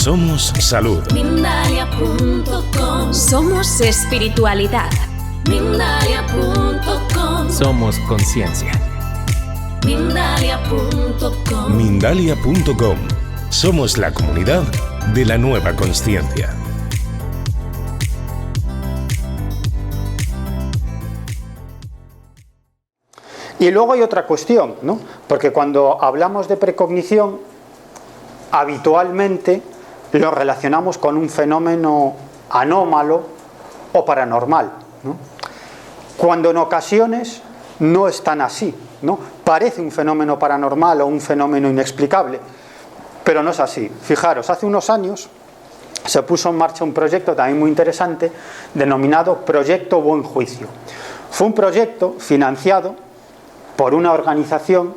Somos salud. Mindalia.com. Somos espiritualidad. Mindalia.com. Somos conciencia. Mindalia.com. Mindalia.com. Somos la comunidad de la nueva consciencia. Y luego hay otra cuestión, ¿no? Porque cuando hablamos de precognición, habitualmente lo relacionamos con un fenómeno anómalo o paranormal, ¿no? Cuando en ocasiones no es tan así, ¿no? Parece un fenómeno paranormal o un fenómeno inexplicable, pero no es así. Fijaros, hace unos años se puso en marcha un proyecto también muy interesante denominado Proyecto Buen Juicio. Fue un proyecto financiado por una organización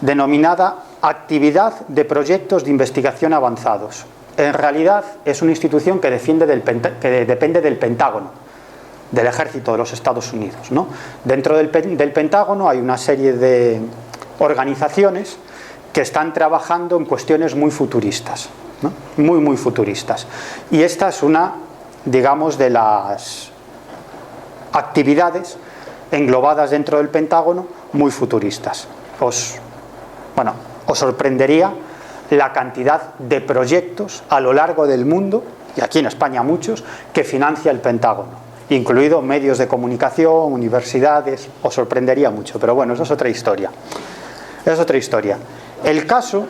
denominada Actividad de Proyectos de Investigación Avanzados. En realidad es una institución que depende del Pentágono, del Ejército de los Estados Unidos, ¿no? Dentro del Pentágono hay una serie de organizaciones que están trabajando en cuestiones muy futuristas, ¿no? Muy futuristas. Y esta es una, digamos, de las actividades englobadas dentro del Pentágono muy futuristas. Os sorprendería la cantidad de proyectos a lo largo del mundo, y aquí en España muchos, que financia el Pentágono, incluido medios de comunicación, universidades. Os sorprendería mucho, pero bueno, eso es otra historia. Es otra historia. El caso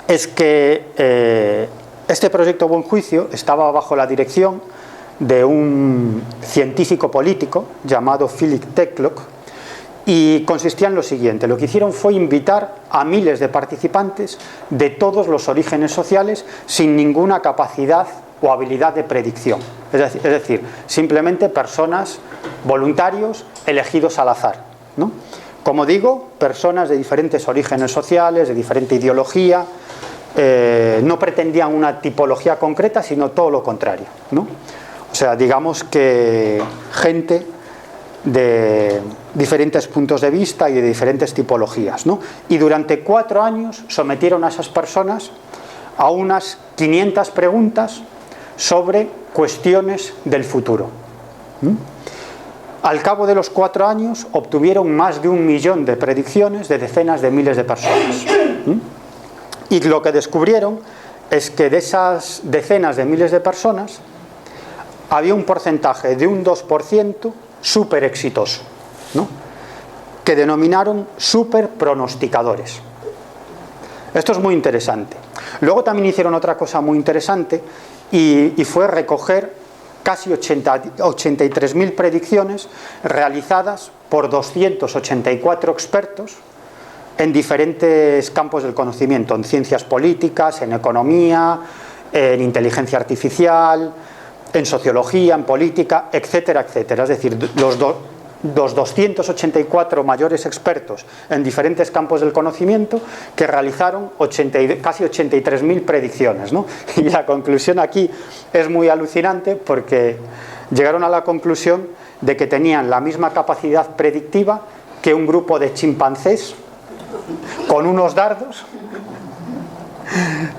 es que este proyecto Buen Juicio estaba bajo la dirección de un científico político llamado Philip Tetlock, y consistía en lo siguiente. Lo que hicieron fue invitar a miles de participantes de todos los orígenes sociales sin ninguna capacidad o habilidad de predicción. Es decir, simplemente personas, voluntarios, elegidos al azar, ¿no? Como digo, personas de diferentes orígenes sociales, de diferente ideología. No pretendían una tipología concreta, sino todo lo contrario, ¿no? O sea, digamos que gente de diferentes puntos de vista y de diferentes tipologías, ¿no? Y durante 4 años sometieron a esas personas a unas 500 preguntas sobre cuestiones del futuro. Al cabo de los 4 años obtuvieron más de 1 millón de predicciones de decenas de miles de personas. Y lo que descubrieron es que de esas decenas de miles de personas había un porcentaje de un 2% súper exitoso, ¿no? Que denominaron súper pronosticadores. Esto es muy interesante. Luego también hicieron otra cosa muy interesante y fue recoger casi 83.000 predicciones realizadas por 284 expertos en diferentes campos del conocimiento, en ciencias políticas, en economía, en inteligencia artificial, en sociología, en política, etcétera, etcétera. Es decir, los 284 mayores expertos en diferentes campos del conocimiento que realizaron casi 83.000 predicciones, ¿no? Y la conclusión aquí es muy alucinante, porque llegaron a la conclusión de que tenían la misma capacidad predictiva que un grupo de chimpancés con unos dardos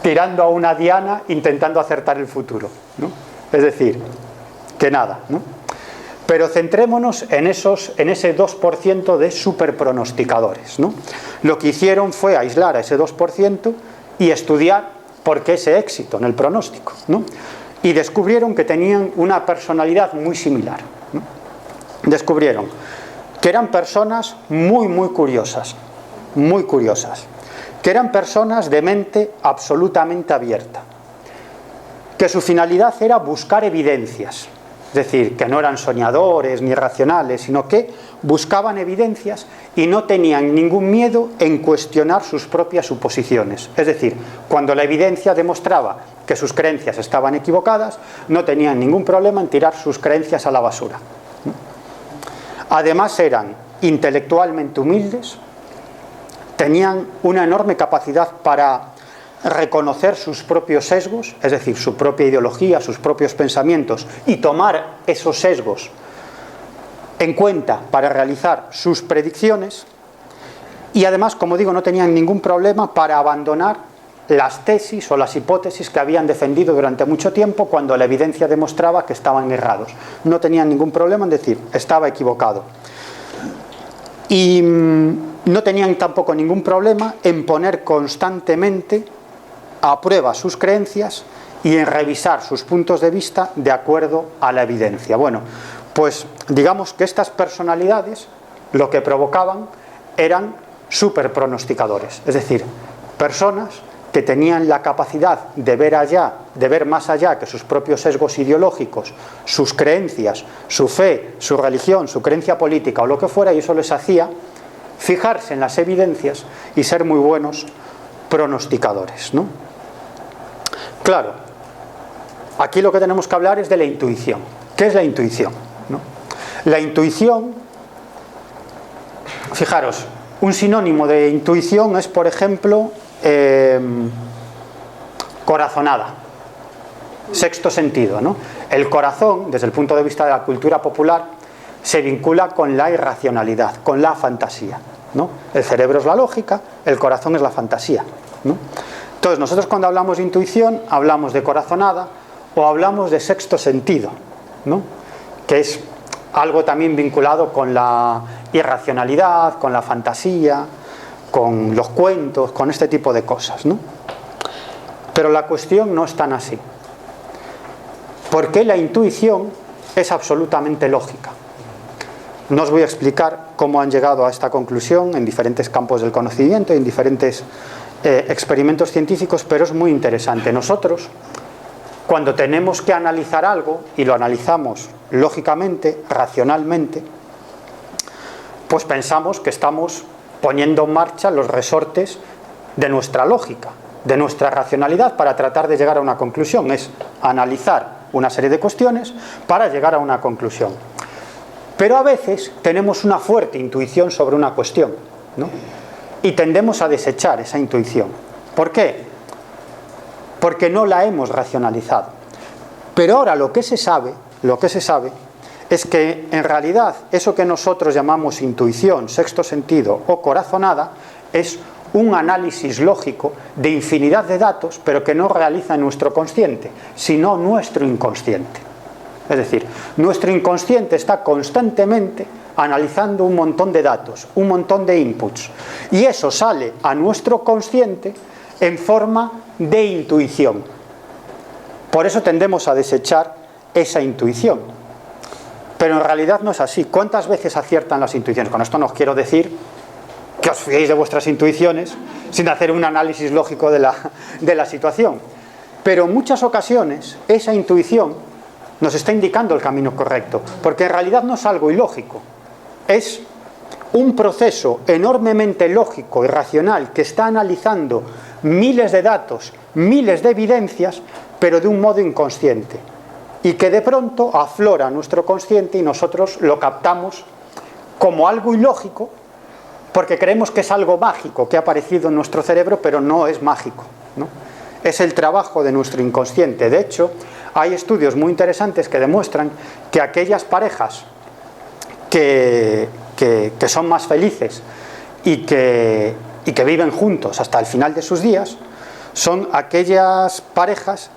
tirando a una diana intentando acertar el futuro, ¿no? Es decir, que nada, ¿no? Pero centrémonos en ese 2% de superpronosticadores, ¿no? Lo que hicieron fue aislar a ese 2% y estudiar por qué ese éxito en el pronóstico, ¿no? Y descubrieron que tenían una personalidad muy similar, ¿no? Descubrieron que eran personas muy curiosas, que eran personas de mente absolutamente abierta, que su finalidad era buscar evidencias. Es decir, que no eran soñadores ni racionales, sino que buscaban evidencias y no tenían ningún miedo en cuestionar sus propias suposiciones. Es decir, cuando la evidencia demostraba que sus creencias estaban equivocadas, no tenían ningún problema en tirar sus creencias a la basura. Además, eran intelectualmente humildes, tenían una enorme capacidad para reconocer sus propios sesgos, es decir, su propia ideología, sus propios pensamientos, y tomar esos sesgos en cuenta para realizar sus predicciones. Y además, como digo, no tenían ningún problema para abandonar las tesis o las hipótesis que habían defendido durante mucho tiempo cuando la evidencia demostraba que estaban errados. No tenían ningún problema en decir, estaba equivocado. Y no tenían tampoco ningún problema en poner constantemente a prueba sus creencias y en revisar sus puntos de vista de acuerdo a la evidencia. Bueno, pues digamos que estas personalidades lo que provocaban eran superpronosticadores, es decir, personas que tenían la capacidad de ver más allá que sus propios sesgos ideológicos, sus creencias, su fe, su religión, su creencia política o lo que fuera, y eso les hacía fijarse en las evidencias y ser muy buenos pronosticadores, ¿no? Claro, aquí lo que tenemos que hablar es de la intuición. ¿Qué es la intuición? ¿No? La intuición, fijaros, un sinónimo de intuición es, por ejemplo, corazonada, sexto sentido, ¿no? El corazón, desde el punto de vista de la cultura popular, se vincula con la irracionalidad, con la fantasía, ¿no? El cerebro es la lógica, el corazón es la fantasía, ¿no? Entonces, nosotros cuando hablamos de intuición, hablamos de corazonada o hablamos de sexto sentido, ¿no? Que es algo también vinculado con la irracionalidad, con la fantasía, con los cuentos, con este tipo de cosas, ¿no? Pero la cuestión no es tan así. Porque la intuición es absolutamente lógica. No os voy a explicar cómo han llegado a esta conclusión en diferentes campos del conocimiento y en diferentes experimentos científicos, pero es muy interesante. Nosotros, cuando tenemos que analizar algo, y lo analizamos lógicamente, racionalmente, pues pensamos que estamos poniendo en marcha los resortes de nuestra lógica, de nuestra racionalidad, para tratar de llegar a una conclusión. Es analizar una serie de cuestiones para llegar a una conclusión. Pero a veces tenemos una fuerte intuición sobre una cuestión, ¿no? Y tendemos a desechar esa intuición. ¿Por qué? Porque no la hemos racionalizado. Pero ahora lo que se sabe es que en realidad eso que nosotros llamamos intuición, sexto sentido o corazonada es un análisis lógico de infinidad de datos, pero que no realiza nuestro consciente, sino nuestro inconsciente. Es decir, nuestro inconsciente está constantemente analizando un montón de datos, un montón de inputs, y eso sale a nuestro consciente en forma de intuición. Por eso tendemos a desechar esa intuición. Pero en realidad no es así. ¿Cuántas veces aciertan las intuiciones? Con esto no os quiero decir que os fiéis de vuestras intuiciones sin hacer un análisis lógico de la situación. Pero en muchas ocasiones esa intuición nos está indicando el camino correcto, porque en realidad no es algo ilógico, es un proceso enormemente lógico y racional que está analizando miles de datos, miles de evidencias, pero de un modo inconsciente, y que de pronto aflora nuestro consciente y nosotros lo captamos como algo ilógico, porque creemos que es algo mágico que ha aparecido en nuestro cerebro, pero no es mágico, ¿no? Es el trabajo de nuestro inconsciente. De hecho, hay estudios muy interesantes que demuestran que aquellas parejas que son más felices y que viven juntos hasta el final de sus días son aquellas parejas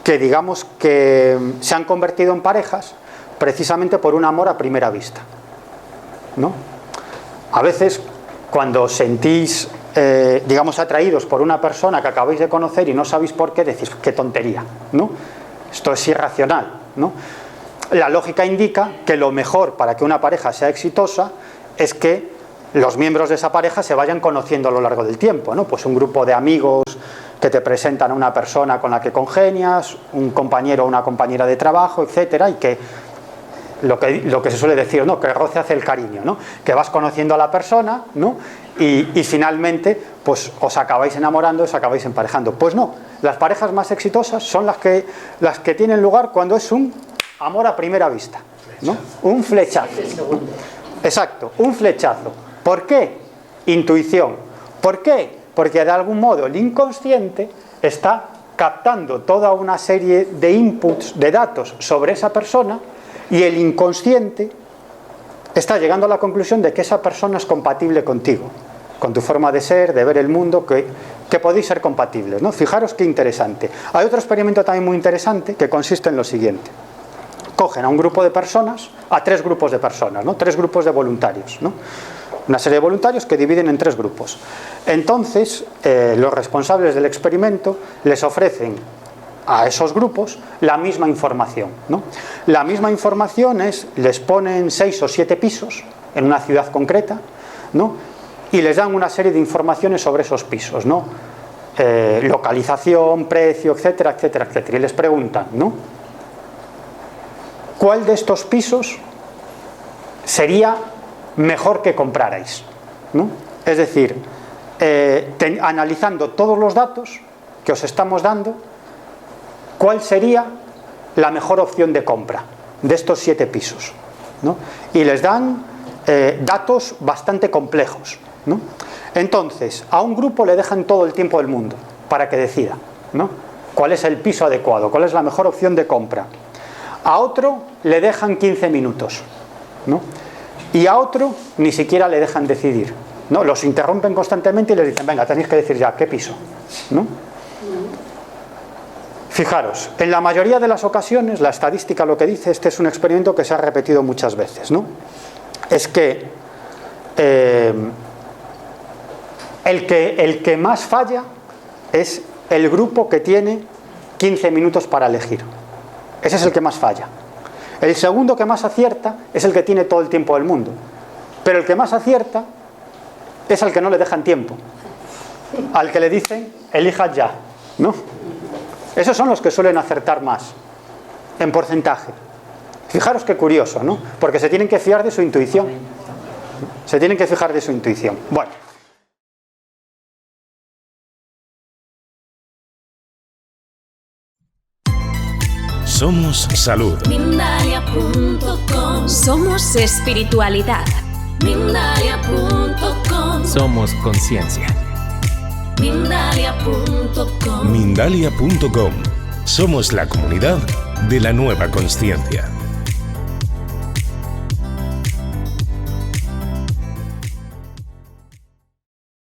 que, digamos, que se han convertido en parejas precisamente por un amor a primera vista, ¿no? A veces, cuando sentís digamos, atraídos por una persona que acabáis de conocer y no sabéis por qué, decís, qué tontería, ¿no? Esto es irracional, ¿no? La lógica indica que lo mejor para que una pareja sea exitosa es que los miembros de esa pareja se vayan conociendo a lo largo del tiempo, ¿no? Pues un grupo de amigos que te presentan a una persona con la que congenias, un compañero o una compañera de trabajo, etcétera, y que lo que se suele decir, ¿no? Que el roce hace el cariño, ¿no? Que vas conociendo a la persona, ¿no? Y finalmente pues os acabáis enamorando, os acabáis emparejando. Pues no, las parejas más exitosas son las que tienen lugar cuando es un amor a primera vista, ¿no? Un flechazo. Exacto, un flechazo. ¿Por qué? Intuición. ¿Por qué? Porque de algún modo el inconsciente está captando toda una serie de inputs, de datos sobre esa persona, y el inconsciente está llegando a la conclusión de que esa persona es compatible contigo, con tu forma de ser, de ver el mundo, que podéis ser compatibles, ¿no? Fijaros qué interesante. Hay otro experimento también muy interesante que consiste en lo siguiente. Cogen a un grupo de personas, a 3 grupos de personas, ¿no? 3 grupos de voluntarios, ¿no? Una serie de voluntarios que dividen en 3 grupos. Entonces, los responsables del experimento les ofrecen a esos grupos la misma información, ¿no? La misma información les ponen 6 o 7 pisos en una ciudad concreta, ¿no? Y les dan una serie de informaciones sobre esos pisos, ¿no? Localización, precio, etcétera, etcétera, etcétera. Y les preguntan, ¿no? ¿Cuál de estos pisos sería mejor que comprarais? ¿No? Es decir, analizando todos los datos que os estamos dando, ¿cuál sería la mejor opción de compra de estos 7 pisos? ¿No? Y les dan datos bastante complejos, ¿no? Entonces, a un grupo le dejan todo el tiempo del mundo para que decida, ¿no? Cuál es el piso adecuado, cuál es la mejor opción de compra. A otro le dejan 15 minutos, ¿no? Y a otro ni siquiera le dejan decidir, ¿no? Los interrumpen constantemente y les dicen, venga, tenéis que decir ya, ¿qué piso? ¿No? Fijaros, en la mayoría de las ocasiones, la estadística lo que dice, este es un experimento que se ha repetido muchas veces, ¿no? Es que el que más falla es el grupo que tiene 15 minutos para elegir. Ese es el que más falla. El segundo que más acierta es el que tiene todo el tiempo del mundo. Pero el que más acierta es al que no le dejan tiempo. Al que le dicen, elija ya, ¿no? Esos son los que suelen acertar más, en porcentaje. Fijaros qué curioso, ¿no? Porque se tienen que fiar de su intuición. Se tienen que fijar de su intuición. Bueno. Somos salud. Mindalia.com. Somos espiritualidad. Mindalia.com. Somos conciencia. Mindalia.com. Mindalia.com. Somos la comunidad de la nueva consciencia.